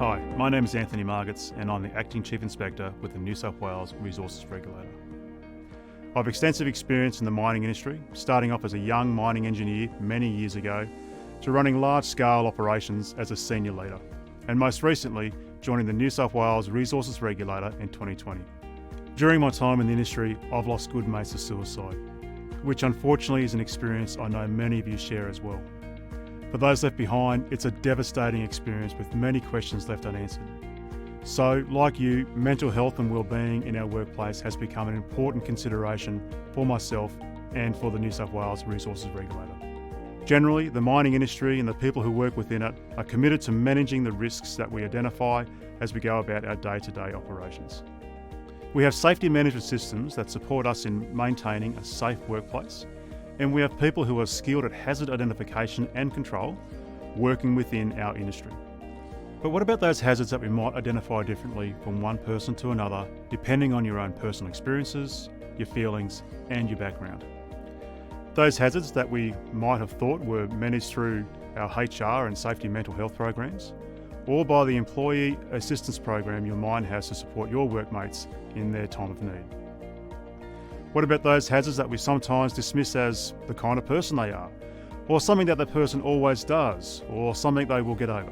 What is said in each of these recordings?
Hi, my name is Anthony Margetts and I'm the Acting Chief Inspector with the New South Wales Resources Regulator. I have extensive experience in the mining industry, starting off as a young mining engineer many years ago to running large-scale operations as a senior leader, and most recently joining the New South Wales Resources Regulator in 2020. During my time in the industry, I've lost good mates to suicide, which unfortunately is an experience I know many of you share as well. For those left behind, it's a devastating experience with many questions left unanswered. So, like you, mental health and wellbeing in our workplace has become an important consideration for myself and for the New South Wales Resources Regulator. Generally, the mining industry and the people who work within it are committed to managing the risks that we identify as we go about our day-to-day operations. We have safety management systems that support us in maintaining a safe workplace, and we have people who are skilled at hazard identification and control working within our industry. But what about those hazards that we might identify differently from one person to another, depending on your own personal experiences, your feelings, and your background? Those hazards that we might have thought were managed through our HR and safety mental health programs, or by the employee assistance program your mine has to support your workmates in their time of need. What about those hazards that we sometimes dismiss as the kind of person they are, or something that the person always does, or something they will get over?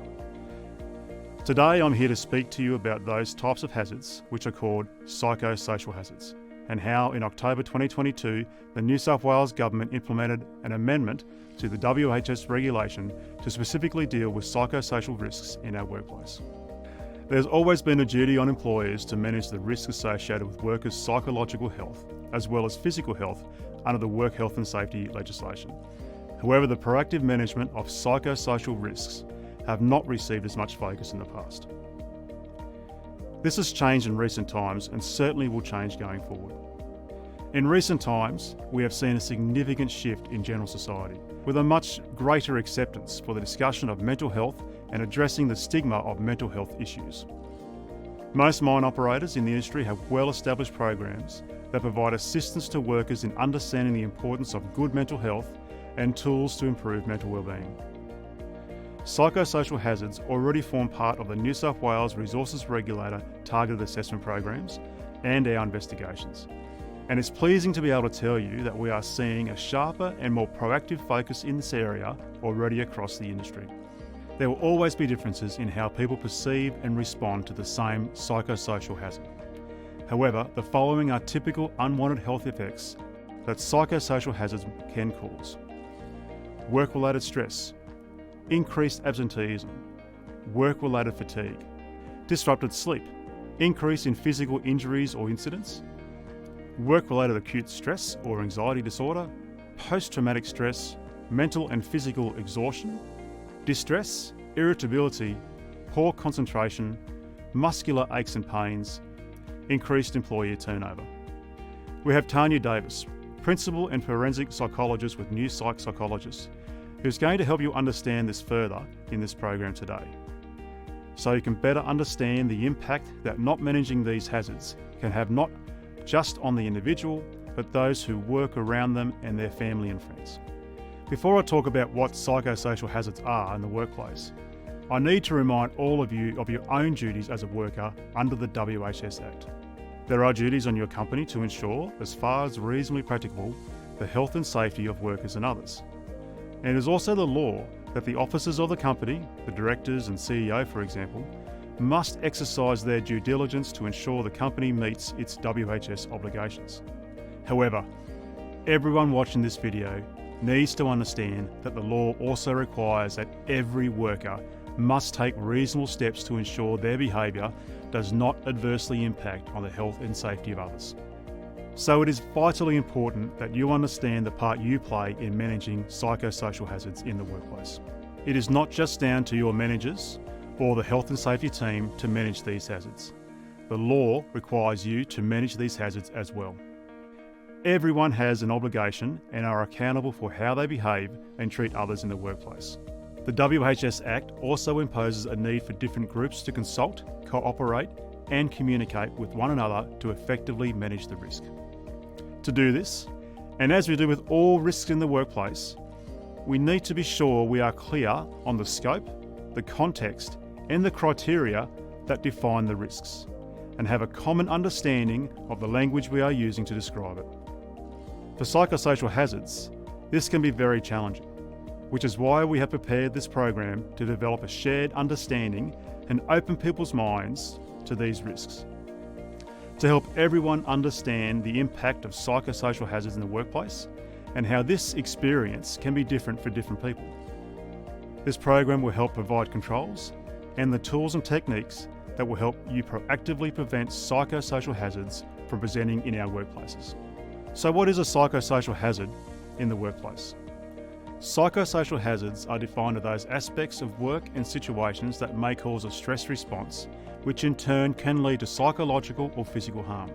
Today I'm here to speak to you about those types of hazards, which are called psychosocial hazards, and how in October 2022 the New South Wales Government implemented an amendment to the WHS regulation to specifically deal with psychosocial risks in our workplace. There's always been a duty on employers to manage the risks associated with workers' psychological health as well as physical health under the work health and safety legislation. However, the proactive management of psychosocial risks have not received as much focus in the past. This has changed in recent times and certainly will change going forward. In recent times, we have seen a significant shift in general society, with a much greater acceptance for the discussion of mental health and addressing the stigma of mental health issues. Most mine operators in the industry have well-established programs that provide assistance to workers in understanding the importance of good mental health and tools to improve mental wellbeing. Psychosocial hazards already form part of the New South Wales Resources Regulator targeted assessment programs and our investigations. And it's pleasing to be able to tell you that we are seeing a sharper and more proactive focus in this area already across the industry. There will always be differences in how people perceive and respond to the same psychosocial hazard. However, the following are typical unwanted health effects that psychosocial hazards can cause: work-related stress, increased absenteeism, work-related fatigue, disrupted sleep, increase in physical injuries or incidents, work-related acute stress or anxiety disorder, post-traumatic stress, mental and physical exhaustion, distress, irritability, poor concentration, muscular aches and pains, increased employee turnover. We have Tanya Davis, Principal and Forensic Psychologist with New Psych Psychologists, who's going to help you understand this further in this program today, so you can better understand the impact that not managing these hazards can have not just on the individual, but those who work around them and their family and friends. Before I talk about what psychosocial hazards are in the workplace, I need to remind all of you of your own duties as a worker under the WHS Act. There are duties on your company to ensure, as far as reasonably practicable, the health and safety of workers and others. And it is also the law that the officers of the company, the directors and CEO for example, must exercise their due diligence to ensure the company meets its WHS obligations. However, everyone watching this video needs to understand that the law also requires that every worker must take reasonable steps to ensure their behaviour does not adversely impact on the health and safety of others. So it is vitally important that you understand the part you play in managing psychosocial hazards in the workplace. It is not just down to your managers or the health and safety team to manage these hazards. The law requires you to manage these hazards as well. Everyone has an obligation and are accountable for how they behave and treat others in the workplace. The WHS Act also imposes a need for different groups to consult, cooperate and communicate with one another to effectively manage the risk. To do this, and as we do with all risks in the workplace, we need to be sure we are clear on the scope, the context and the criteria that define the risks, and have a common understanding of the language we are using to describe it. For psychosocial hazards, this can be very challenging, which is why we have prepared this program to develop a shared understanding and open people's minds to these risks, to help everyone understand the impact of psychosocial hazards in the workplace and how this experience can be different for different people. This program will help provide controls and the tools and techniques that will help you proactively prevent psychosocial hazards from presenting in our workplaces. So what is a psychosocial hazard in the workplace? Psychosocial hazards are defined as those aspects of work and situations that may cause a stress response, which in turn can lead to psychological or physical harm.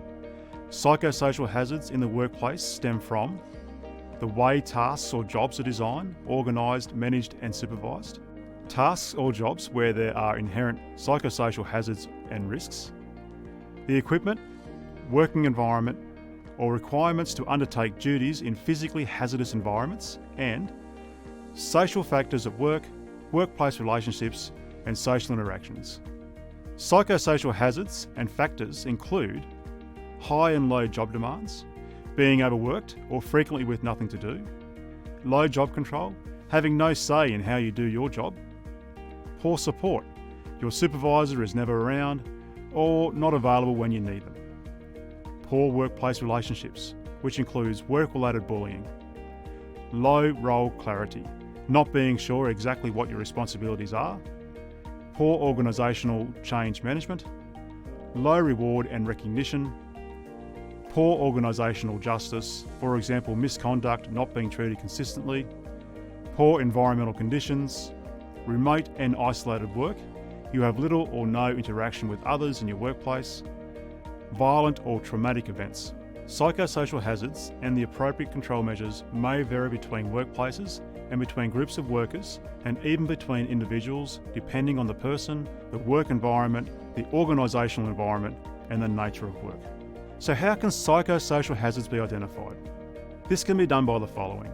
Psychosocial hazards in the workplace stem from the way tasks or jobs are designed, organised, managed and supervised, tasks or jobs where there are inherent psychosocial hazards and risks, the equipment, working environment or requirements to undertake duties in physically hazardous environments, and social factors at work, workplace relationships and social interactions. Psychosocial hazards and factors include high and low job demands, being overworked or frequently with nothing to do, low job control, having no say in how you do your job, poor support, your supervisor is never around or not available when you need them, poor workplace relationships, which includes work-related bullying, low role clarity, not being sure exactly what your responsibilities are, poor organisational change management, low reward and recognition, poor organisational justice, for example misconduct, not being treated consistently, poor environmental conditions, remote and isolated work, you have little or no interaction with others in your workplace, violent or traumatic events. Psychosocial hazards and the appropriate control measures may vary between workplaces and between groups of workers and even between individuals depending on the person, the work environment, the organisational environment and the nature of work. So how can psychosocial hazards be identified? This can be done by the following: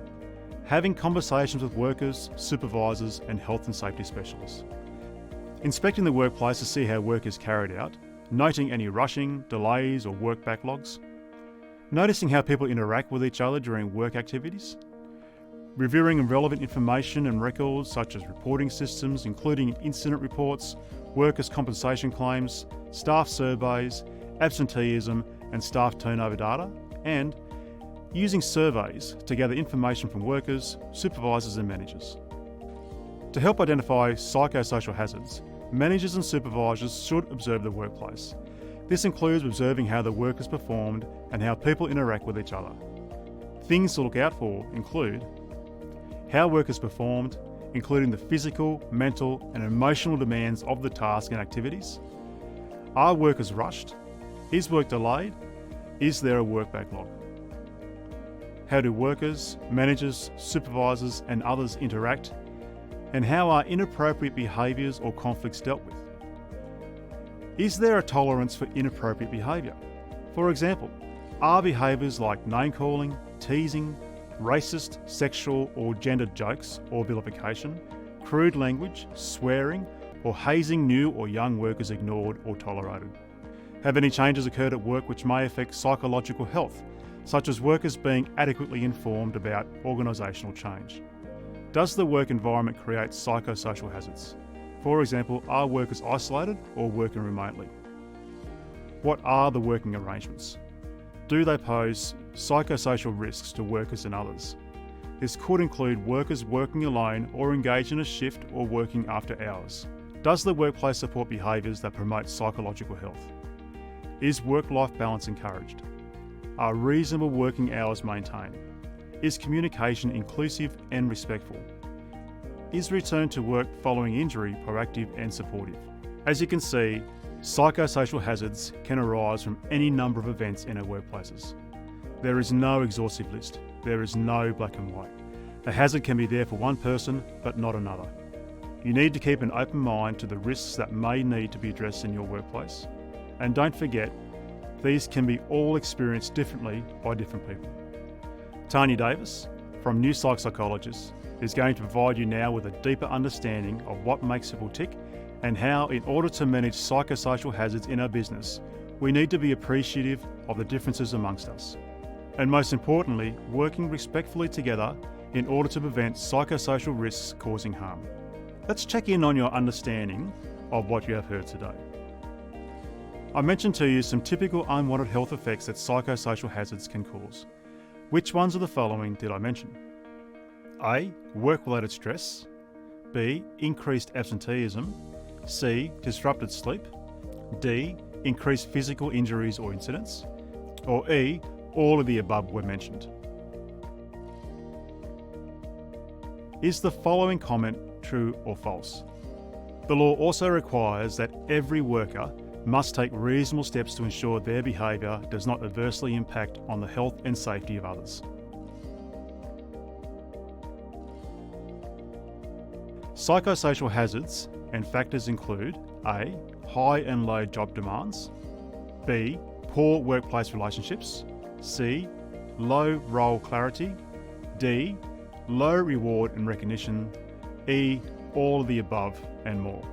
having conversations with workers, supervisors and health and safety specialists, inspecting the workplace to see how work is carried out, noting any rushing, delays or work backlogs, noticing how people interact with each other during work activities, reviewing relevant information and records such as reporting systems including incident reports, workers' compensation claims, staff surveys, absenteeism and staff turnover data, and using surveys to gather information from workers, supervisors and managers. To help identify psychosocial hazards, managers and supervisors should observe the workplace. This includes observing how the work is performed and how people interact with each other. Things to look out for include how work is performed, including the physical, mental and emotional demands of the task and activities. Are workers rushed? Is work delayed? Is there a work backlog? How do workers, managers, supervisors and others interact? And how are inappropriate behaviours or conflicts dealt with? Is there a tolerance for inappropriate behaviour? For example, are behaviours like name-calling, teasing, racist, sexual or gendered jokes or vilification, crude language, swearing or hazing new or young workers ignored or tolerated? Have any changes occurred at work which may affect psychological health, such as workers being adequately informed about organisational change? Does the work environment create psychosocial hazards? For example, are workers isolated or working remotely? What are the working arrangements? Do they pose psychosocial risks to workers and others? This could include workers working alone or engaged in a shift or working after hours. Does the workplace support behaviours that promote psychological health? Is work-life balance encouraged? Are reasonable working hours maintained? Is communication inclusive and respectful? Is return to work following injury proactive and supportive? As you can see, psychosocial hazards can arise from any number of events in our workplaces. There is no exhaustive list. There is no black and white. A hazard can be there for one person, but not another. You need to keep an open mind to the risks that may need to be addressed in your workplace. And don't forget, these can be all experienced differently by different people. Tanya Davis, from New Psych Psychologists, is going to provide you now with a deeper understanding of what makes people tick and how, in order to manage psychosocial hazards in our business, we need to be appreciative of the differences amongst us. And most importantly, working respectfully together in order to prevent psychosocial risks causing harm. Let's check in on your understanding of what you have heard today. I mentioned to you some typical unwanted health effects that psychosocial hazards can cause. Which ones of the following did I mention? A. Work-related stress. B. Increased absenteeism. C. Disrupted sleep. D. Increased physical injuries or incidents. Or E. All of the above were mentioned. Is the following comment true or false? The law also requires that every worker must take reasonable steps to ensure their behaviour does not adversely impact on the health and safety of others. Psychosocial hazards and factors include A. High and low job demands. B. Poor workplace relationships. C. Low role clarity. D. Low reward and recognition. E. All of the above and more.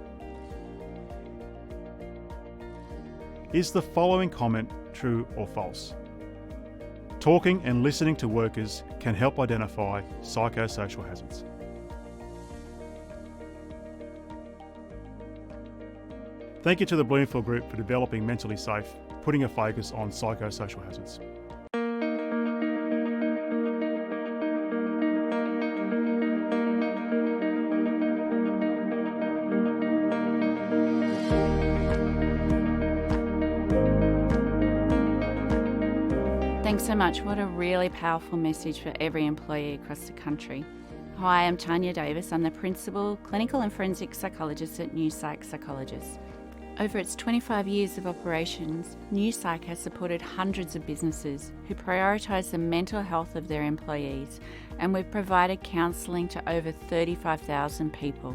Is the following comment true or false? Talking and listening to workers can help identify psychosocial hazards. Thank you to the Bloomfield Group for developing Mentally Safe, putting a focus on psychosocial hazards. Thanks so much. What a really powerful message for every employee across the country. Hi, I'm Tanya Davis. I'm the Principal Clinical and Forensic Psychologist at New Psych Psychologists. Over its 25 years of operations, New Psych has supported hundreds of businesses who prioritise the mental health of their employees, and we've provided counselling to over 35,000 people.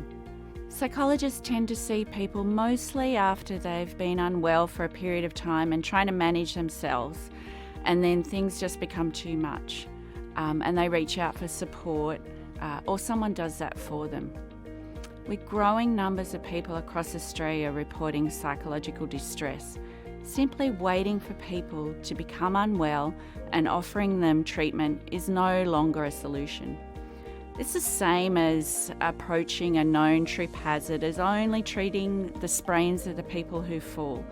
Psychologists tend to see people mostly after they've been unwell for a period of time and trying to manage themselves, and then things just become too much, and they reach out for support, or someone does that for them. With growing numbers of people across Australia reporting psychological distress, simply waiting for people to become unwell and offering them treatment is no longer a solution. It's the same as approaching a known trip hazard as only treating the sprains of the people who fall,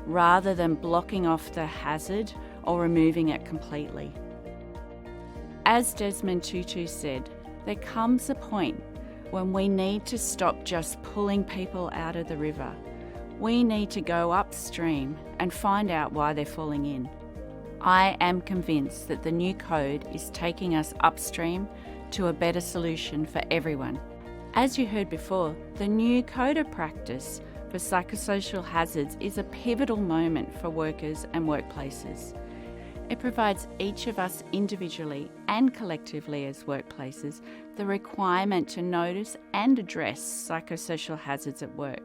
rather than blocking off the hazard or removing it completely. As Desmond Tutu said, there comes a point when we need to stop just pulling people out of the river. We need to go upstream and find out why they're falling in. I am convinced that the new code is taking us upstream to a better solution for everyone. As you heard before, the new code of practice for psychosocial hazards is a pivotal moment for workers and workplaces. It provides each of us individually and collectively as workplaces the requirement to notice and address psychosocial hazards at work.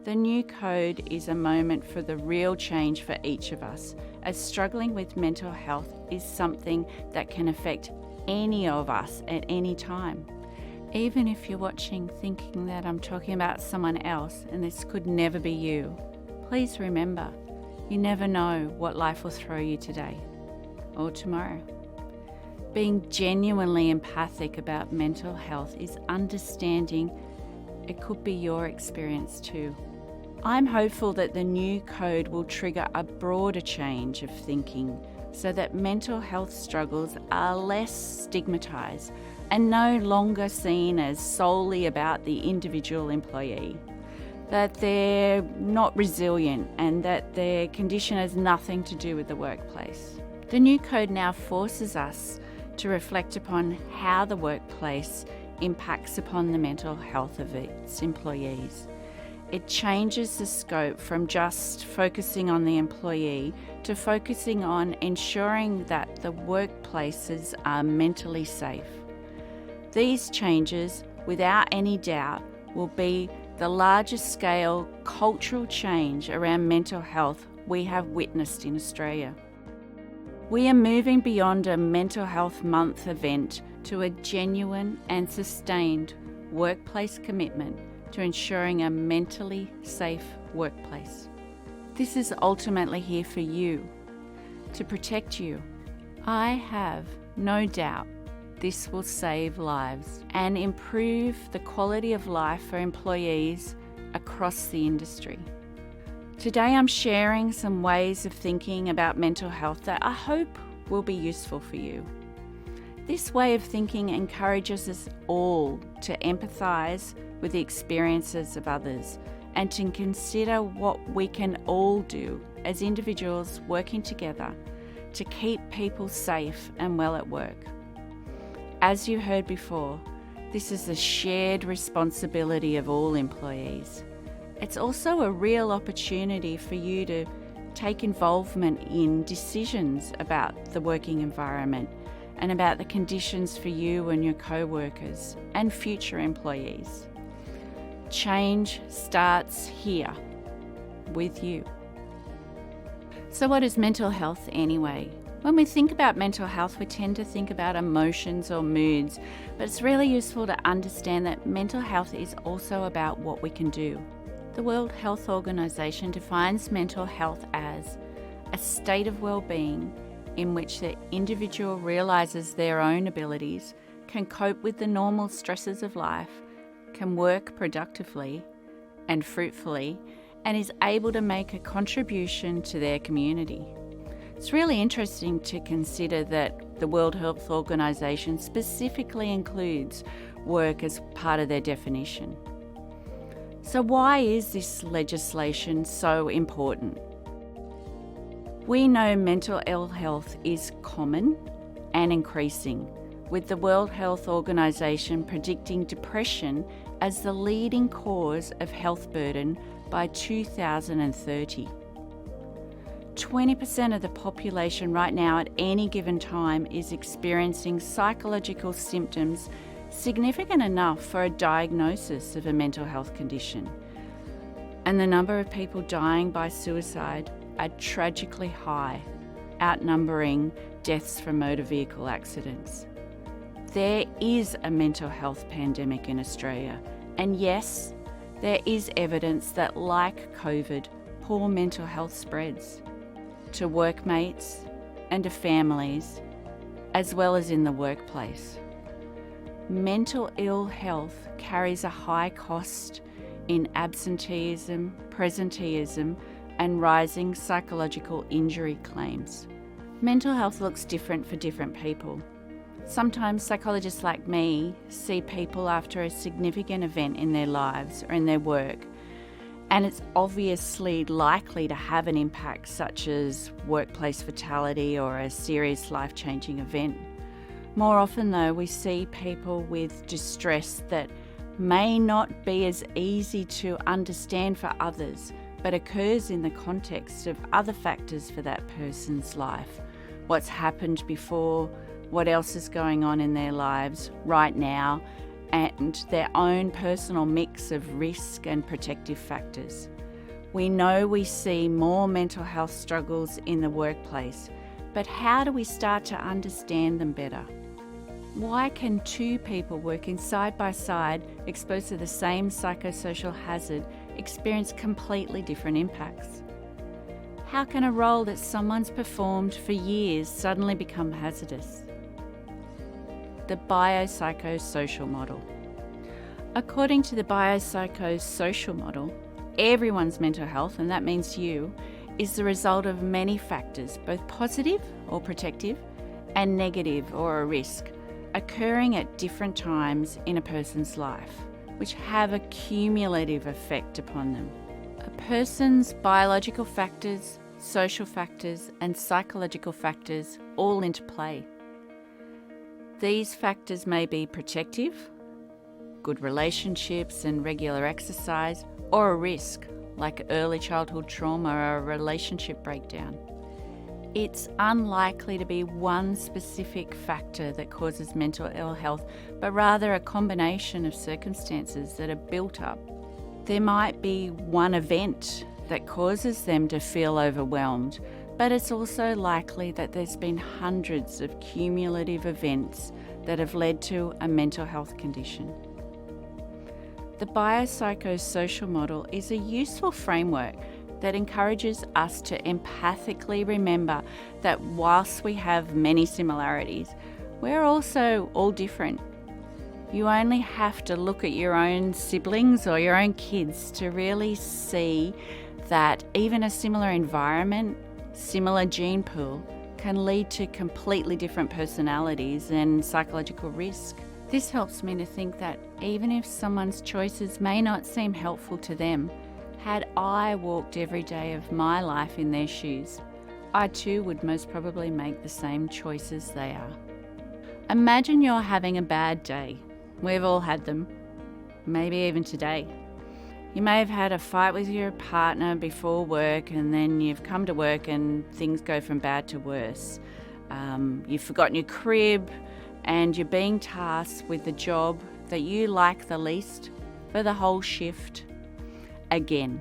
The new code is a moment for the real change for each of us, as struggling with mental health is something that can affect any of us at any time. Even if you're watching thinking that I'm talking about someone else and this could never be you, please remember, you never know what life will throw you today or tomorrow. Being genuinely empathic about mental health is understanding it could be your experience too. I'm hopeful that the new code will trigger a broader change of thinking so that mental health struggles are less stigmatised and no longer seen as solely about the individual employee. That they're not resilient and that their condition has nothing to do with the workplace. The new code now forces us to reflect upon how the workplace impacts upon the mental health of its employees. It changes the scope from just focusing on the employee to focusing on ensuring that the workplaces are mentally safe. These changes, without any doubt, will be the largest scale cultural change around mental health we have witnessed in Australia. We are moving beyond a Mental Health Month event to a genuine and sustained workplace commitment to ensuring a mentally safe workplace. This is ultimately here for you, to protect you. I have no doubt this will save lives and improve the quality of life for employees across the industry. Today I'm sharing some ways of thinking about mental health that I hope will be useful for you. This way of thinking encourages us all to empathise with the experiences of others and to consider what we can all do as individuals working together to keep people safe and well at work. As you heard before, this is a shared responsibility of all employees. It's also a real opportunity for you to take involvement in decisions about the working environment and about the conditions for you and your co-workers and future employees. Change starts here with you. So what is mental health anyway? When we think about mental health, we tend to think about emotions or moods, but it's really useful to understand that mental health is also about what we can do. The World Health Organization defines mental health as a state of well-being in which the individual realizes their own abilities, can cope with the normal stresses of life, can work productively and fruitfully, and is able to make a contribution to their community. It's really interesting to consider that the World Health Organization specifically includes work as part of their definition. So why is this legislation so important? We know mental ill health is common and increasing, with the World Health Organization predicting depression as the leading cause of health burden by 2030. 20% of the population right now at any given time is experiencing psychological symptoms significant enough for a diagnosis of a mental health condition. And the number of people dying by suicide are tragically high, outnumbering deaths from motor vehicle accidents. There is a mental health pandemic in Australia, and yes, there is evidence that, like COVID, poor mental health spreads to workmates and to families, as well as in the workplace. Mental ill health carries a high cost in absenteeism, presenteeism, and rising psychological injury claims. Mental health looks different for different people. Sometimes psychologists like me see people after a significant event in their lives or in their work, and it's obviously likely to have an impact, such as workplace fatality or a serious life-changing event. More often though, we see people with distress that may not be as easy to understand for others, but occurs in the context of other factors for that person's life. What's happened before, what else is going on in their lives right now, and their own personal mix of risk and protective factors. We know we see more mental health struggles in the workplace, but how do we start to understand them better? Why can two people working side by side, exposed to the same psychosocial hazard, experience completely different impacts? How can a role that someone's performed for years suddenly become hazardous? The biopsychosocial model. According to the biopsychosocial model, everyone's mental health, and that means you, is the result of many factors, both positive or protective and negative or a risk, occurring at different times in a person's life, which have a cumulative effect upon them. A person's biological factors, social factors, and psychological factors all interplay. These factors may be protective, good relationships and regular exercise, or a risk, like early childhood trauma or a relationship breakdown. It's unlikely to be one specific factor that causes mental ill health, but rather a combination of circumstances that are built up. There might be one event that causes them to feel overwhelmed, but it's also likely that there's been hundreds of cumulative events that have led to a mental health condition. The psychosocial model is a useful framework that encourages us to empathically remember that whilst we have many similarities, we're also all different. You only have to look at your own siblings or your own kids to really see that even a similar environment, similar gene pool, can lead to completely different personalities and psychological risk. This helps me to think that even if someone's choices may not seem helpful to them, had I walked every day of my life in their shoes, I too would most probably make the same choices they are. Imagine you're having a bad day. We've all had them, maybe even today. You may have had a fight with your partner before work, and then you've come to work and things go from bad to worse. You've forgotten your crib and you're being tasked with the job that you like the least for the whole shift again.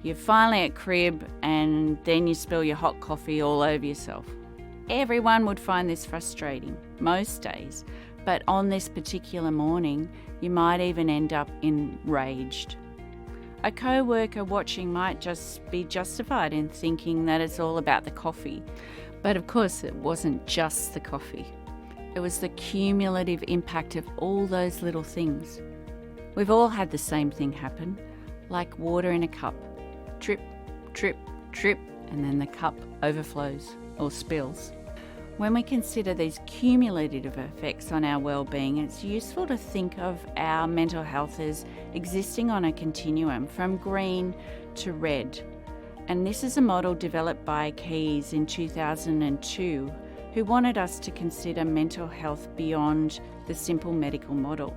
You're finally at crib and then you spill your hot coffee all over yourself. Everyone would find this frustrating most days, but on this particular morning, you might even end up enraged. A co-worker watching might just be justified in thinking that it's all about the coffee. But of course, it wasn't just the coffee. It was the cumulative impact of all those little things. We've all had the same thing happen, like water in a cup. Drip, drip, drip, and then the cup overflows or spills. When we consider these cumulative effects on our well-being, it's useful to think of our mental health as existing on a continuum from green to red. And this is a model developed by Keyes in 2002, who wanted us to consider mental health beyond the simple medical model.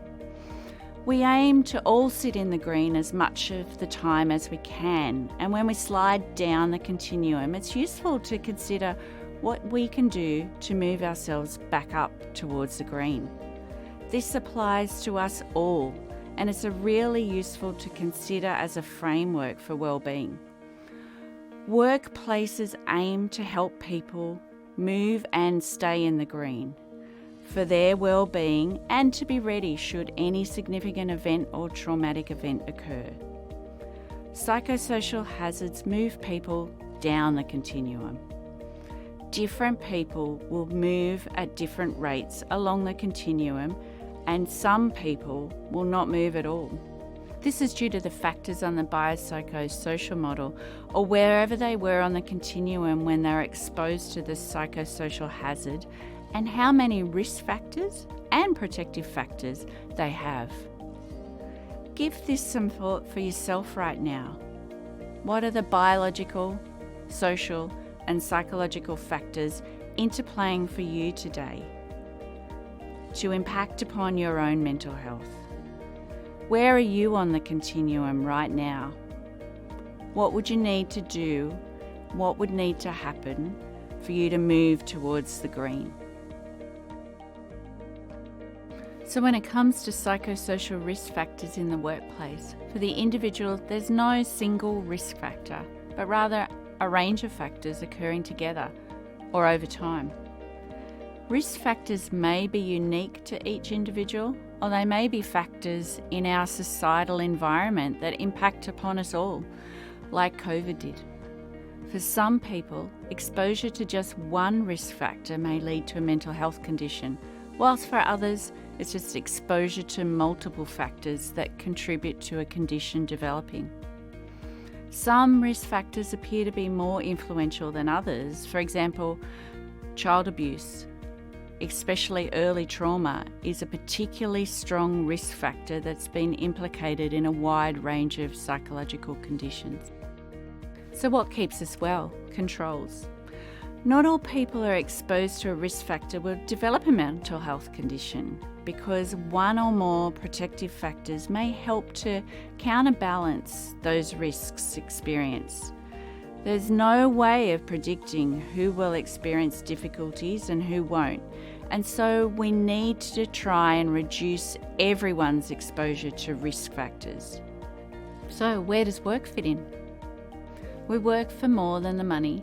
We aim to all sit in the green as much of the time as we can, and when we slide down the continuum, it's useful to consider what we can do to move ourselves back up towards the green. This applies to us all, and it's really useful to consider as a framework for well-being. Workplaces aim to help people move and stay in the green for their well-being and to be ready should any significant event or traumatic event occur. Psychosocial hazards move people down the continuum. Different people will move at different rates along the continuum, and some people will not move at all. This is due to the factors on the psychosocial model or wherever they were on the continuum when they were exposed to the psychosocial hazard and how many risk factors and protective factors they have. Give this some thought for yourself right now. What are the biological, social, and psychological factors interplaying for you today to impact upon your own mental health? Where are you on the continuum right now? What would you need to do? What would need to happen for you to move towards the green? So when it comes to psychosocial risk factors in the workplace, for the individual, there's no single risk factor, but rather a range of factors occurring together or over time. Risk factors may be unique to each individual, or they may be factors in our societal environment that impact upon us all, like COVID did. For some people, exposure to just one risk factor may lead to a mental health condition, whilst for others, it's just exposure to multiple factors that contribute to a condition developing. Some risk factors appear to be more influential than others. For example, child abuse, especially early trauma, is a particularly strong risk factor that's been implicated in a wide range of psychological conditions. So what keeps us well? Controls. Not all people who are exposed to a risk factor will develop a mental health condition because one or more protective factors may help to counterbalance those risks experienced. There's no way of predicting who will experience difficulties and who won't, and so we need to try and reduce everyone's exposure to risk factors. So where does work fit in? We work for more than the money.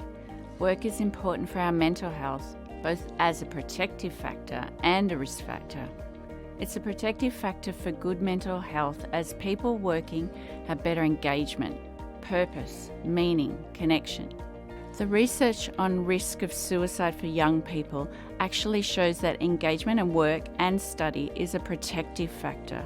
Work is important for our mental health, both as a protective factor and a risk factor. It's a protective factor for good mental health as people working have better engagement, purpose, meaning, connection. The research on risk of suicide for young people actually shows that engagement in work and study is a protective factor.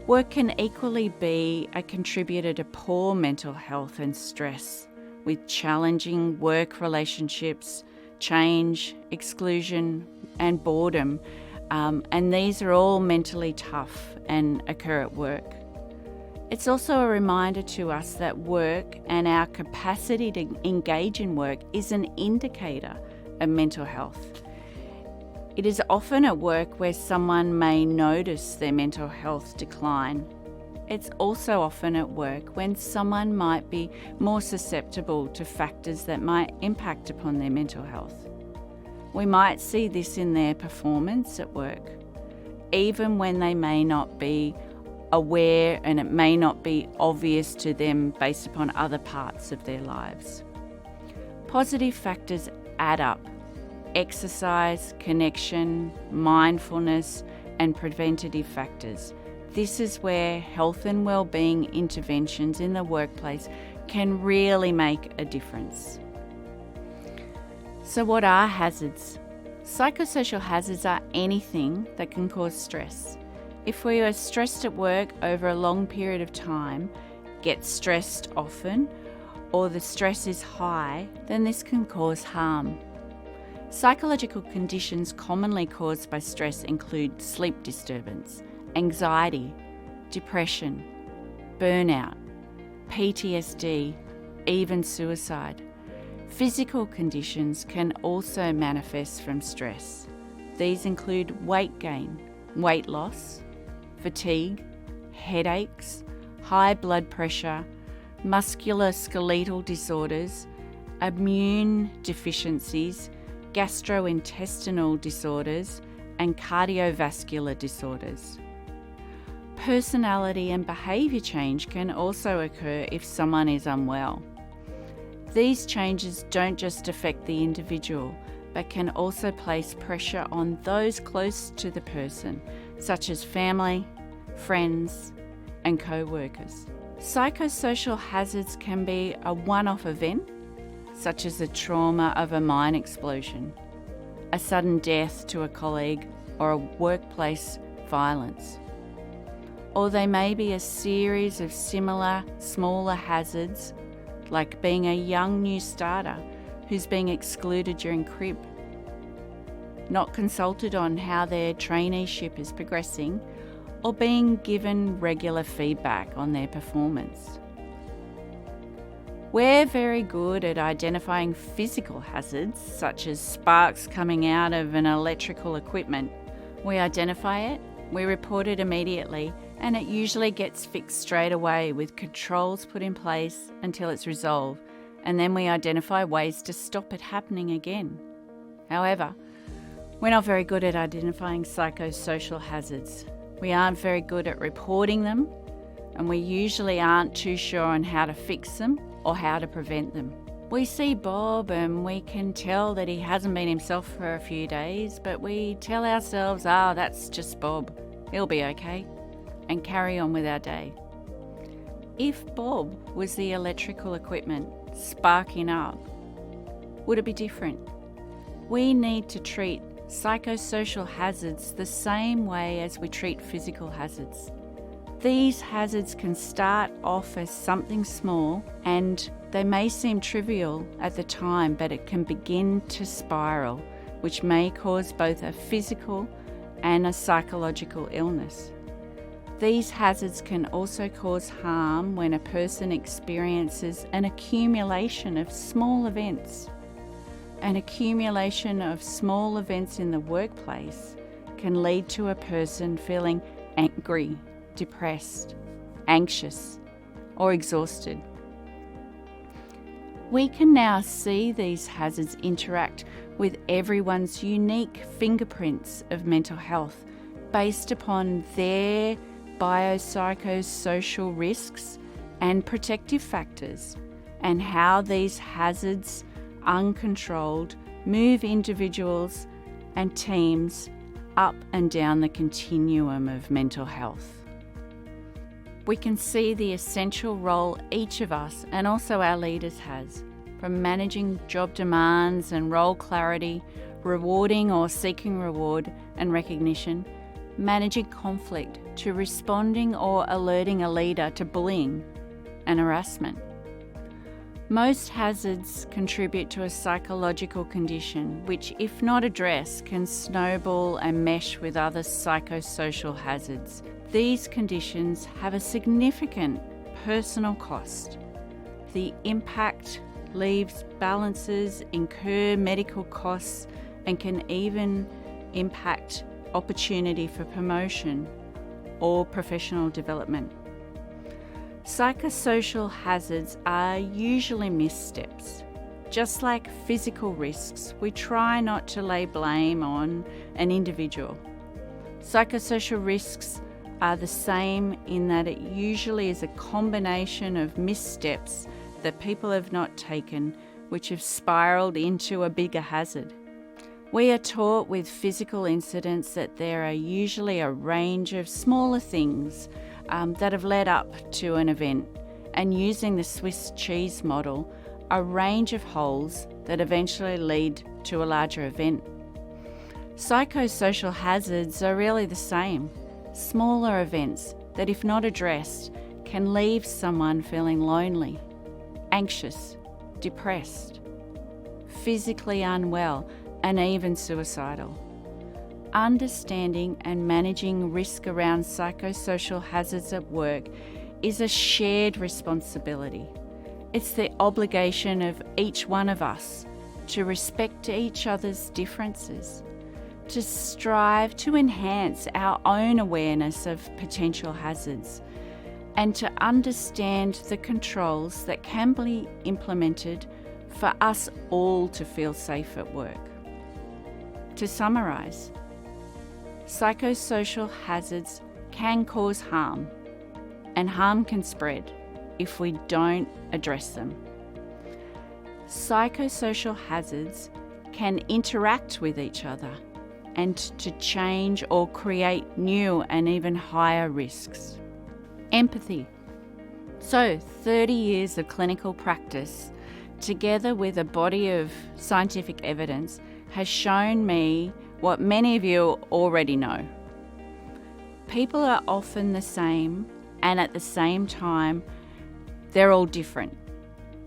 Work can equally be a contributor to poor mental health and stress, with challenging work relationships, change, exclusion, and boredom. And these are all mentally tough and occur at work. It's also a reminder to us that work and our capacity to engage in work is an indicator of mental health. It is often at work where someone may notice their mental health decline. It's also often at work when someone might be more susceptible to factors that might impact upon their mental health. We might see this in their performance at work, even when they may not be aware and it may not be obvious to them based upon other parts of their lives. Positive factors add up: exercise, connection, mindfulness, and preventative factors. This is where health and well-being interventions in the workplace can really make a difference. So what are hazards? Psychosocial hazards are anything that can cause stress. If we are stressed at work over a long period of time, get stressed often, or the stress is high, then this can cause harm. Psychological conditions commonly caused by stress include sleep disturbance, anxiety, depression, burnout, PTSD, even suicide. Physical conditions can also manifest from stress. These include weight gain, weight loss, fatigue, headaches, high blood pressure, musculoskeletal disorders, immune deficiencies, gastrointestinal disorders, and cardiovascular disorders. Personality and behaviour change can also occur if someone is unwell. These changes don't just affect the individual, but can also place pressure on those close to the person, such as family, friends, and co-workers. Psychosocial hazards can be a one-off event, such as the trauma of a mine explosion, a sudden death to a colleague, or a workplace violence. Or they may be a series of similar, smaller hazards, like being a young new starter who's being excluded during crib, not consulted on how their traineeship is progressing, or being given regular feedback on their performance. We're very good at identifying physical hazards, such as sparks coming out of an electrical equipment. We identify it, we report it immediately, and it usually gets fixed straight away with controls put in place until it's resolved, and then we identify ways to stop it happening again. However, we're not very good at identifying psychosocial hazards. We aren't very good at reporting them, and we usually aren't too sure on how to fix them or how to prevent them. We see Bob and we can tell that he hasn't been himself for a few days, but we tell ourselves, that's just Bob, he'll be okay, and carry on with our day. If Bob was the electrical equipment sparking up, would it be different? We need to treat psychosocial hazards the same way as we treat physical hazards. These hazards can start off as something small and they may seem trivial at the time, but it can begin to spiral, which may cause both a physical and a psychological illness. These hazards can also cause harm when a person experiences an accumulation of small events. An accumulation of small events in the workplace can lead to a person feeling angry, depressed, anxious, or exhausted. We can now see these hazards interact with everyone's unique fingerprints of mental health based upon their biopsychosocial risks and protective factors, and how these hazards, uncontrolled, move individuals and teams up and down the continuum of mental health. We can see the essential role each of us and also our leaders has, from managing job demands and role clarity, rewarding or seeking reward and recognition, managing conflict, to responding or alerting a leader to bullying and harassment. Most hazards contribute to a psychological condition which, if not addressed, can snowball and mesh with other psychosocial hazards. These conditions have a significant personal cost. The impact leaves balances, incur medical costs, and can even impact opportunity for promotion or professional development. Psychosocial hazards are usually missteps. Just like physical risks, we try not to lay blame on an individual. Psychosocial risks are the same in that it usually is a combination of missteps that people have not taken, which have spiraled into a bigger hazard. We are taught with physical incidents that there are usually a range of smaller things that have led up to an event, and using the Swiss cheese model, a range of holes that eventually lead to a larger event. Psychosocial hazards are really the same, smaller events that, if not addressed, can leave someone feeling lonely, anxious, depressed, physically unwell, and even suicidal. Understanding and managing risk around psychosocial hazards at work is a shared responsibility. It's the obligation of each one of us to respect each other's differences, to strive to enhance our own awareness of potential hazards, and to understand the controls that can be implemented for us all to feel safe at work. To summarise, psychosocial hazards can cause harm, and harm can spread if we don't address them. Psychosocial hazards can interact with each other and to change or create new and even higher risks. Empathy. So, 30 years of clinical practice, together with a body of scientific evidence, has shown me what many of you already know. People are often the same, and at the same time, they're all different.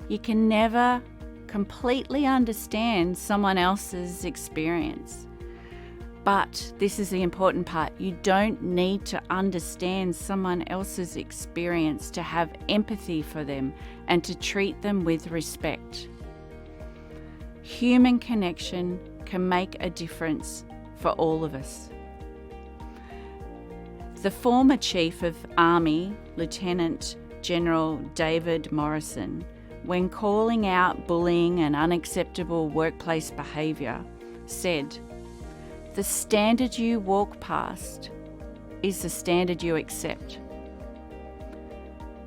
You can never completely understand someone else's experience. But this is the important part. You don't need to understand someone else's experience to have empathy for them and to treat them with respect. Human connection can make a difference for all of us. The former Chief of Army, Lieutenant General David Morrison, when calling out bullying and unacceptable workplace behaviour, said, "The standard you walk past is the standard you accept."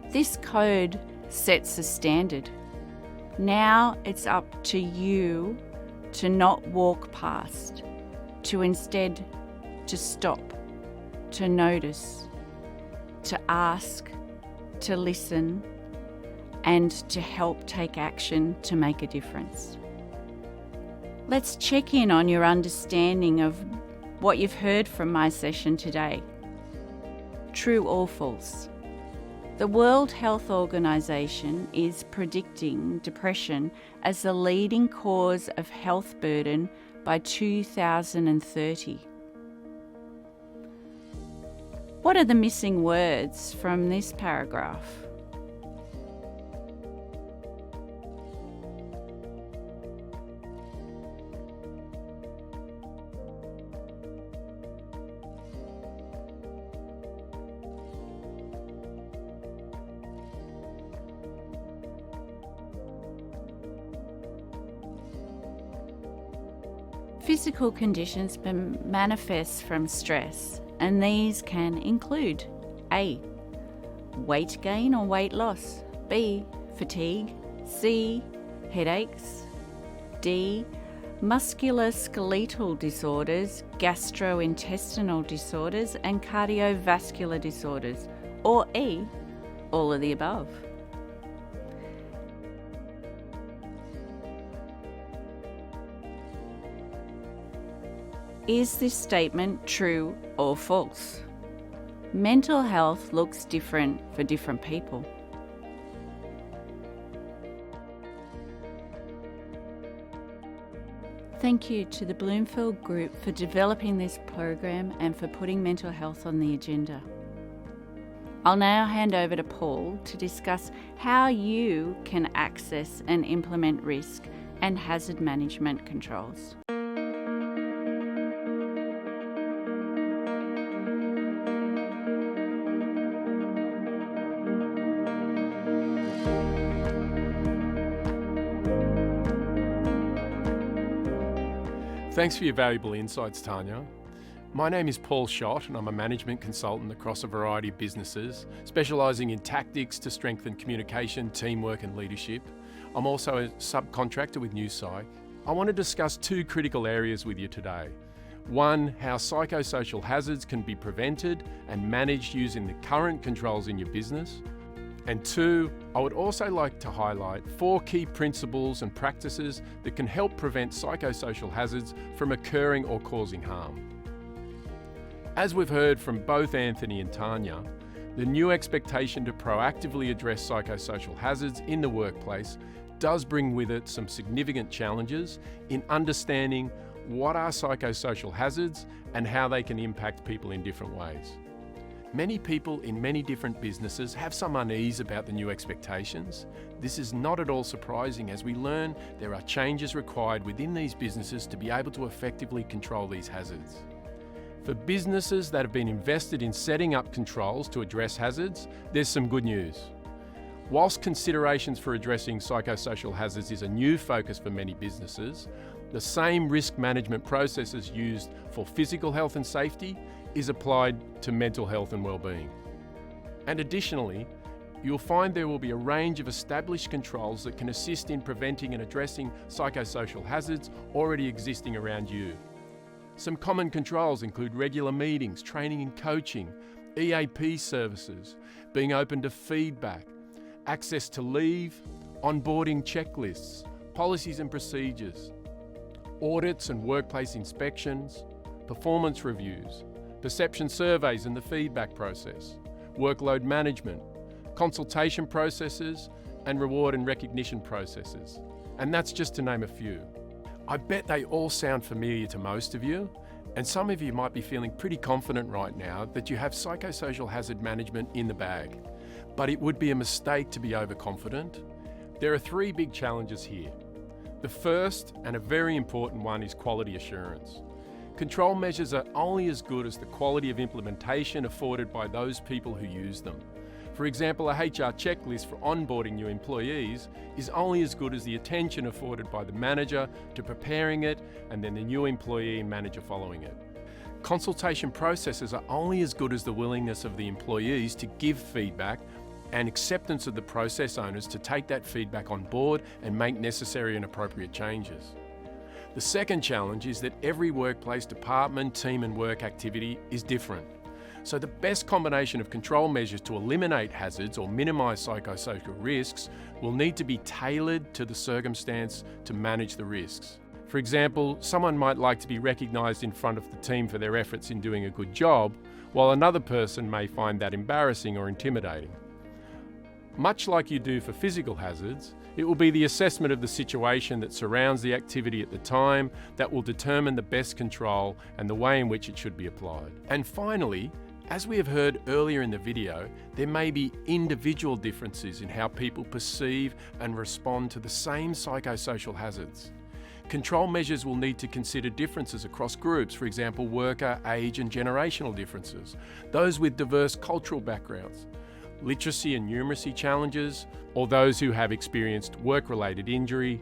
This code sets a standard. Now it's up to you to not walk past, to instead to stop, to notice, to ask, to listen, and to help take action to make a difference. Let's check in on your understanding of what you've heard from my session today. True or false? The World Health Organization is predicting depression as the leading cause of health burden by 2030. What are the missing words from this paragraph? Physical conditions manifest from stress, and these can include A. Weight gain or weight loss, B. Fatigue, C. Headaches, D. musculoskeletal disorders, gastrointestinal disorders, and cardiovascular disorders, or E, all of the above. Is this statement true or false? Mental health looks different for different people. Thank you to the Bloomfield Group for developing this program and for putting mental health on the agenda. I'll now hand over to Paul to discuss how you can access and implement risk and hazard management controls. Thanks for your valuable insights, Tanya. My name is Paul Schott and I'm a management consultant across a variety of businesses, specialising in tactics to strengthen communication, teamwork and leadership. I'm also a subcontractor with New Psych. I want to discuss two critical areas with you today. One, how psychosocial hazards can be prevented and managed using the current controls in your business. And two, I would also like to highlight 4 key principles and practices that can help prevent psychosocial hazards from occurring or causing harm. As we've heard from both Anthony and Tanya, the new expectation to proactively address psychosocial hazards in the workplace does bring with it some significant challenges in understanding what are psychosocial hazards and how they can impact people in different ways. Many people in many different businesses have some unease about the new expectations. This is not at all surprising as we learn there are changes required within these businesses to be able to effectively control these hazards. For businesses that have been invested in setting up controls to address hazards, there's some good news. Whilst considerations for addressing psychosocial hazards is a new focus for many businesses, the same risk management processes used for physical health and safety is applied to mental health and well-being. And additionally, you'll find there will be a range of established controls that can assist in preventing and addressing psychosocial hazards already existing around you. Some common controls include regular meetings, training and coaching, EAP services, being open to feedback, access to leave, onboarding checklists, policies and procedures, audits and workplace inspections, performance reviews, perception surveys and the feedback process, workload management, consultation processes, and reward and recognition processes. And that's just to name a few. I bet they all sound familiar to most of you, and some of you might be feeling pretty confident right now that you have psychosocial hazard management in the bag. But it would be a mistake to be overconfident. There are 3 big challenges here. The first, and a very important one, is quality assurance. Control measures are only as good as the quality of implementation afforded by those people who use them. For example, a HR checklist for onboarding new employees is only as good as the attention afforded by the manager to preparing it and then the new employee and manager following it. Consultation processes are only as good as the willingness of the employees to give feedback and acceptance of the process owners to take that feedback on board and make necessary and appropriate changes. The second challenge is that every workplace department, team and work activity is different. So the best combination of control measures to eliminate hazards or minimise psychosocial risks will need to be tailored to the circumstance to manage the risks. For example, someone might like to be recognised in front of the team for their efforts in doing a good job, while another person may find that embarrassing or intimidating. Much like you do for physical hazards, it will be the assessment of the situation that surrounds the activity at the time that will determine the best control and the way in which it should be applied. And finally, as we have heard earlier in the video, there may be individual differences in how people perceive and respond to the same psychosocial hazards. Control measures will need to consider differences across groups, for example, worker, age and generational differences, those with diverse cultural backgrounds, literacy and numeracy challenges, or those who have experienced work-related injury,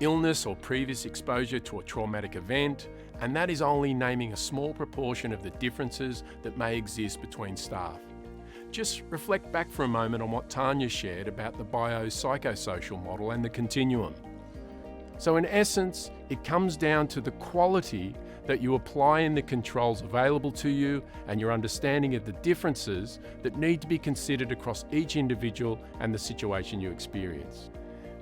illness or previous exposure to a traumatic event, and that is only naming a small proportion of the differences that may exist between staff. Just reflect back for a moment on what Tanya shared about the biopsychosocial model and the continuum. So in essence, it comes down to the quality that you apply in the controls available to you and your understanding of the differences that need to be considered across each individual and the situation you experience.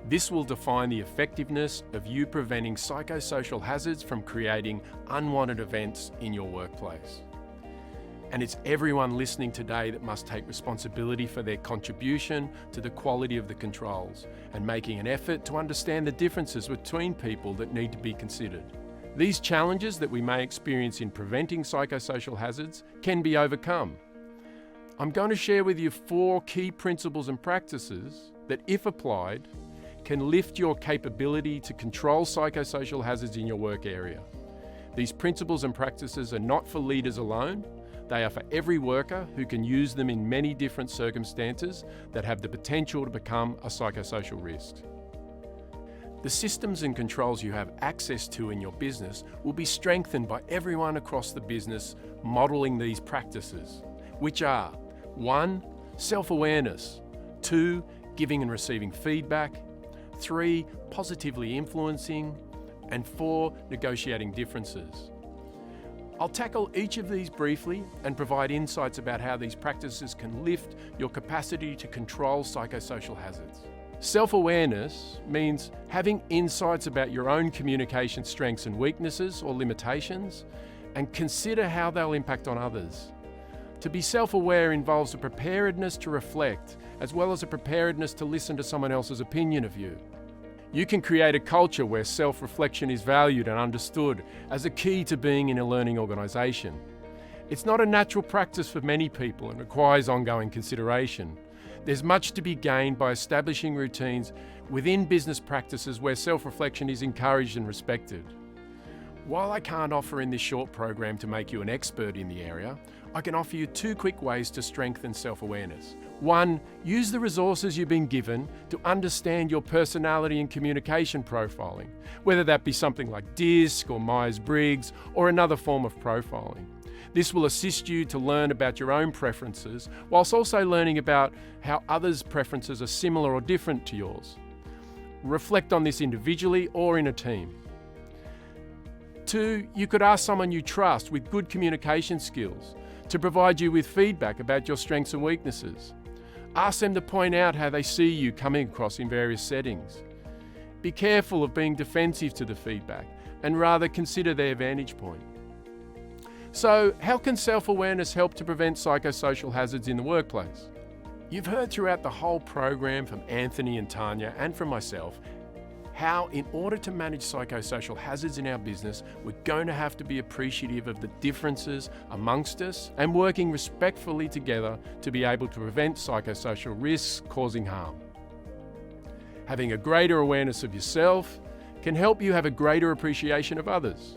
This will define the effectiveness of you preventing psychosocial hazards from creating unwanted events in your workplace. And it's everyone listening today that must take responsibility for their contribution to the quality of the controls and making an effort to understand the differences between people that need to be considered. These challenges that we may experience in preventing psychosocial hazards can be overcome. I'm going to share with you 4 key principles and practices that, if applied, can lift your capability to control psychosocial hazards in your work area. These principles and practices are not for leaders alone. They are for every worker who can use them in many different circumstances that have the potential to become a psychosocial risk. The systems and controls you have access to in your business will be strengthened by everyone across the business modelling these practices, which are 1. Self-awareness, 2. Giving and receiving feedback, 3. Positively influencing, and 4. Negotiating differences. I'll tackle each of these briefly and provide insights about how these practices can lift your capacity to control psychosocial hazards. Self-awareness means having insights about your own communication strengths and weaknesses or limitations, and consider how they'll impact on others. To be self-aware involves a preparedness to reflect, as well as a preparedness to listen to someone else's opinion of you. You can create a culture where self-reflection is valued and understood as a key to being in a learning organisation. It's not a natural practice for many people and requires ongoing consideration. There's much to be gained by establishing routines within business practices where self-reflection is encouraged and respected. While I can't offer in this short program to make you an expert in the area, I can offer you 2 quick ways to strengthen self-awareness. 1, use the resources you've been given to understand your personality and communication profiling, whether that be something like DISC or Myers-Briggs or another form of profiling. This will assist you to learn about your own preferences, whilst also learning about how others' preferences are similar or different to yours. Reflect on this individually or in a team. 2, you could ask someone you trust with good communication skills to provide you with feedback about your strengths and weaknesses. Ask them to point out how they see you coming across in various settings. Be careful of being defensive to the feedback and rather consider their vantage point. So, how can self-awareness help to prevent psychosocial hazards in the workplace? You've heard throughout the whole program from Anthony and Tanya and from myself how, in order to manage psychosocial hazards in our business, we're going to have to be appreciative of the differences amongst us and working respectfully together to be able to prevent psychosocial risks causing harm. Having a greater awareness of yourself can help you have a greater appreciation of others,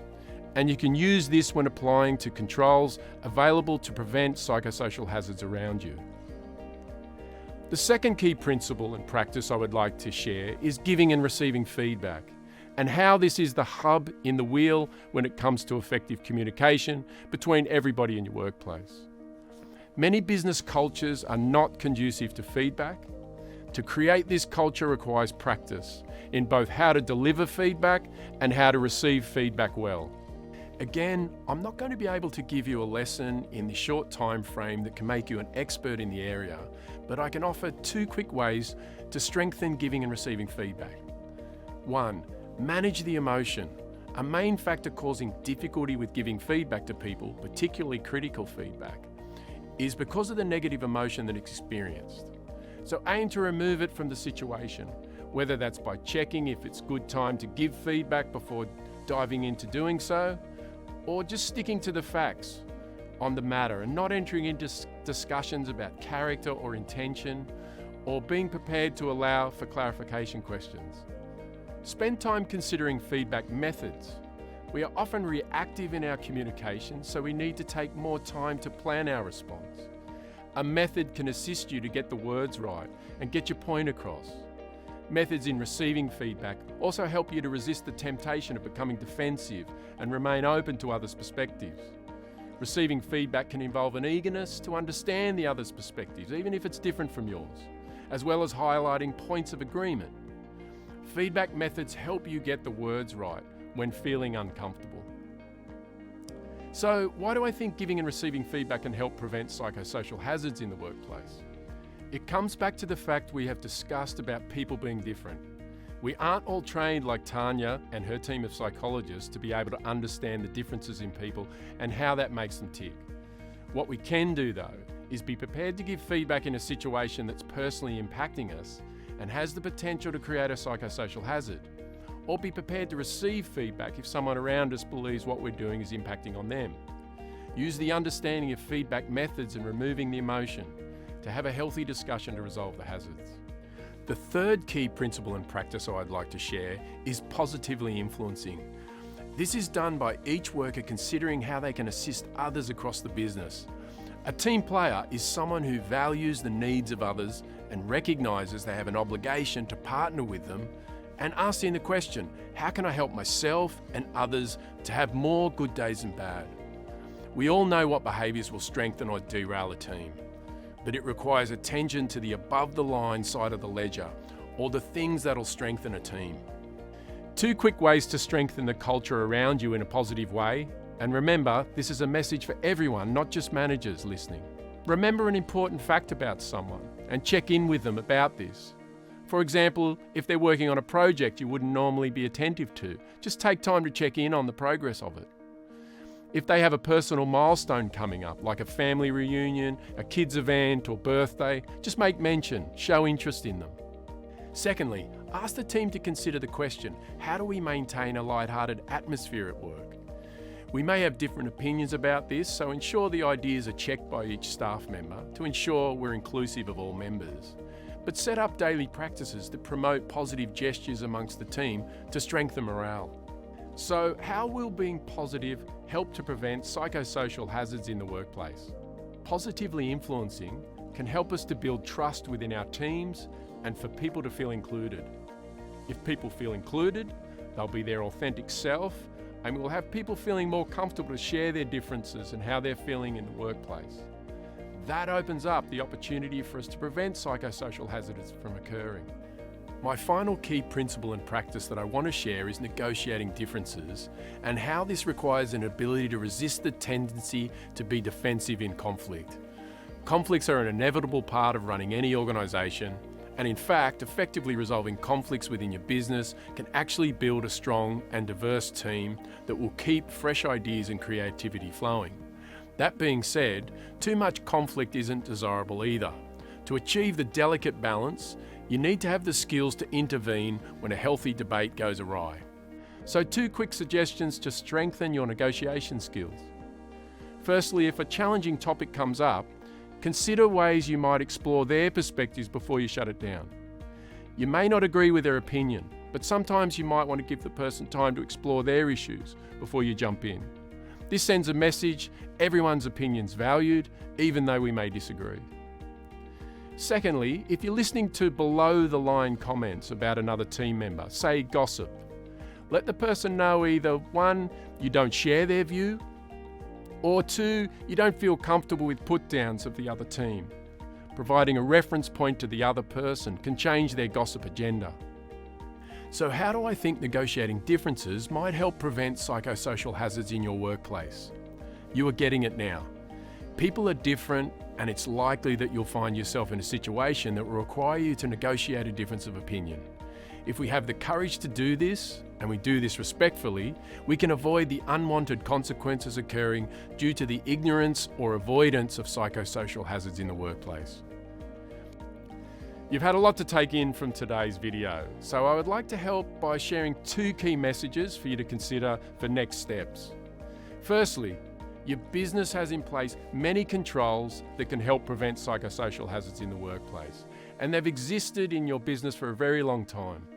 and you can use this when applying to controls available to prevent psychosocial hazards around you. The second key principle and practice I would like to share is giving and receiving feedback, and how this is the hub in the wheel when it comes to effective communication between everybody in your workplace. Many business cultures are not conducive to feedback. To create this culture requires practice in both how to deliver feedback and how to receive feedback well. Again, I'm not going to be able to give you a lesson in the short time frame that can make you an expert in the area, but I can offer 2 quick ways to strengthen giving and receiving feedback. 1, manage the emotion. A main factor causing difficulty with giving feedback to people, particularly critical feedback, is because of the negative emotion that is experienced. So aim to remove it from the situation, whether that's by checking if it's good time to give feedback before diving into doing so, or just sticking to the facts on the matter and not entering into discussions about character or intention, or being prepared to allow for clarification questions. Spend time considering feedback methods. We are often reactive in our communication, so we need to take more time to plan our response. A method can assist you to get the words right and get your point across. Methods in receiving feedback also help you to resist the temptation of becoming defensive and remain open to others' perspectives. Receiving feedback can involve an eagerness to understand the other's perspectives, even if it's different from yours, as well as highlighting points of agreement. Feedback methods help you get the words right when feeling uncomfortable. So, why do I think giving and receiving feedback can help prevent psychosocial hazards in the workplace? It comes back to the fact we have discussed about people being different. We aren't all trained like Tanya and her team of psychologists to be able to understand the differences in people and how that makes them tick. What we can do though is be prepared to give feedback in a situation that's personally impacting us and has the potential to create a psychosocial hazard. Or be prepared to receive feedback if someone around us believes what we're doing is impacting on them. Use the understanding of feedback methods and removing the emotion to have a healthy discussion to resolve the hazards. The third key principle and practice I'd like to share is positively influencing. This is done by each worker considering how they can assist others across the business. A team player is someone who values the needs of others and recognises they have an obligation to partner with them and asking the question, how can I help myself and others to have more good days than bad? We all know what behaviours will strengthen or derail a team, but it requires attention to the above the line side of the ledger or the things that'll strengthen a team. 2 quick ways to strengthen the culture around you in a positive way. And remember, this is a message for everyone, not just managers listening. Remember an important fact about someone and check in with them about this. For example, if they're working on a project you wouldn't normally be attentive to, just take time to check in on the progress of it. If they have a personal milestone coming up, like a family reunion, a kid's event or birthday, just make mention, show interest in them. Secondly, ask the team to consider the question, how do we maintain a lighthearted atmosphere at work? We may have different opinions about this, so ensure the ideas are checked by each staff member to ensure we're inclusive of all members. But set up daily practices that promote positive gestures amongst the team to strengthen morale. So, how will being positive help to prevent psychosocial hazards in the workplace? Positively influencing can help us to build trust within our teams and for people to feel included. If people feel included, they'll be their authentic self, and we'll have people feeling more comfortable to share their differences and how they're feeling in the workplace. That opens up the opportunity for us to prevent psychosocial hazards from occurring. My final key principle and practice that I want to share is negotiating differences and how this requires an ability to resist the tendency to be defensive in conflict. Conflicts are an inevitable part of running any organisation, and in fact, effectively resolving conflicts within your business can actually build a strong and diverse team that will keep fresh ideas and creativity flowing. That being said, too much conflict isn't desirable either. To achieve the delicate balance, you need to have the skills to intervene when a healthy debate goes awry. So 2 quick suggestions to strengthen your negotiation skills. Firstly, if a challenging topic comes up, consider ways you might explore their perspectives before you shut it down. You may not agree with their opinion, but sometimes you might want to give the person time to explore their issues before you jump in. This sends a message, everyone's opinion's valued, even though we may disagree. Secondly, if you're listening to below the line comments about another team member, say gossip, let the person know either 1, you don't share their view, or 2, you don't feel comfortable with put-downs of the other team. Providing a reference point to the other person can change their gossip agenda. So how do I think negotiating differences might help prevent psychosocial hazards in your workplace? You are getting it now. People are different, and it's likely that you'll find yourself in a situation that will require you to negotiate a difference of opinion. If we have the courage to do this, and we do this respectfully, we can avoid the unwanted consequences occurring due to the ignorance or avoidance of psychosocial hazards in the workplace. You've had a lot to take in from today's video, so I would like to help by sharing 2 key messages for you to consider for next steps. Firstly, your business has in place many controls that can help prevent psychosocial hazards in the workplace, and they've existed in your business for a very long time.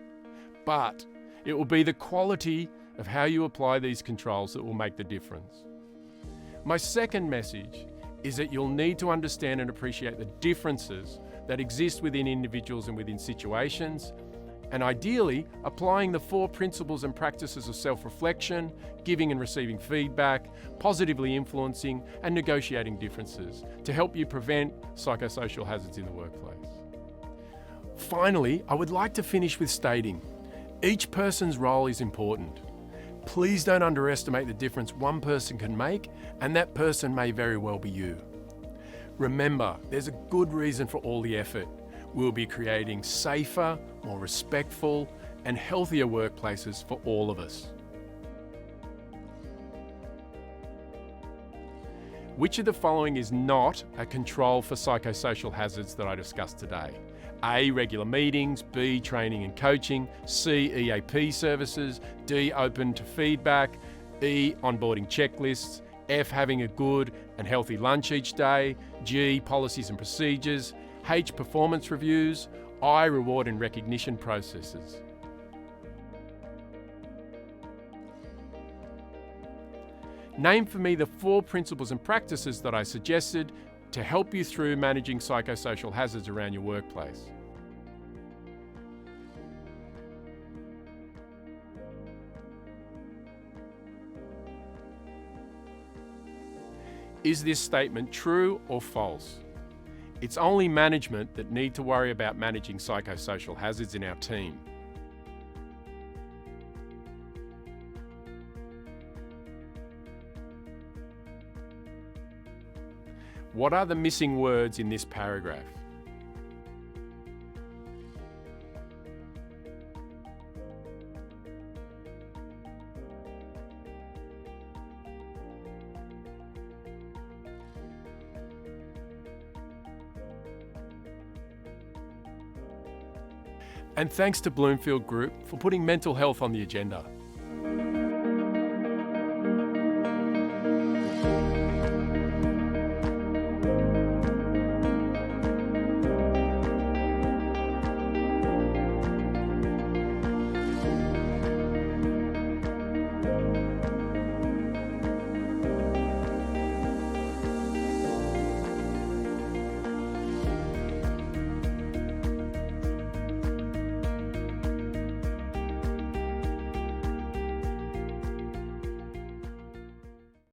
But it will be the quality of how you apply these controls that will make the difference. My second message is that you'll need to understand and appreciate the differences that exist within individuals and within situations, and ideally applying the 4 principles and practices of self-reflection, giving and receiving feedback, positively influencing, and negotiating differences to help you prevent psychosocial hazards in the workplace. Finally, I would like to finish with stating, Each person's role is important. Please don't underestimate the difference one person can make, and that person may very well be you. Remember, there's a good reason for all the effort. We'll be creating safer, more respectful, and healthier workplaces for all of us. Which of the following is not a control for psychosocial hazards that I discussed today? A, regular meetings, B, training and coaching, C, EAP services, D, open to feedback, E, onboarding checklists, F, having a good and healthy lunch each day, G, policies and procedures, H, performance reviews, I, reward and recognition processes. Name for me the 4 principles and practices that I suggested to help you through managing psychosocial hazards around your workplace. Is this statement true or false? It's only management that need to worry about managing psychosocial hazards in our team. What are the missing words in this paragraph? And thanks to Bloomfield Group for putting mental health on the agenda.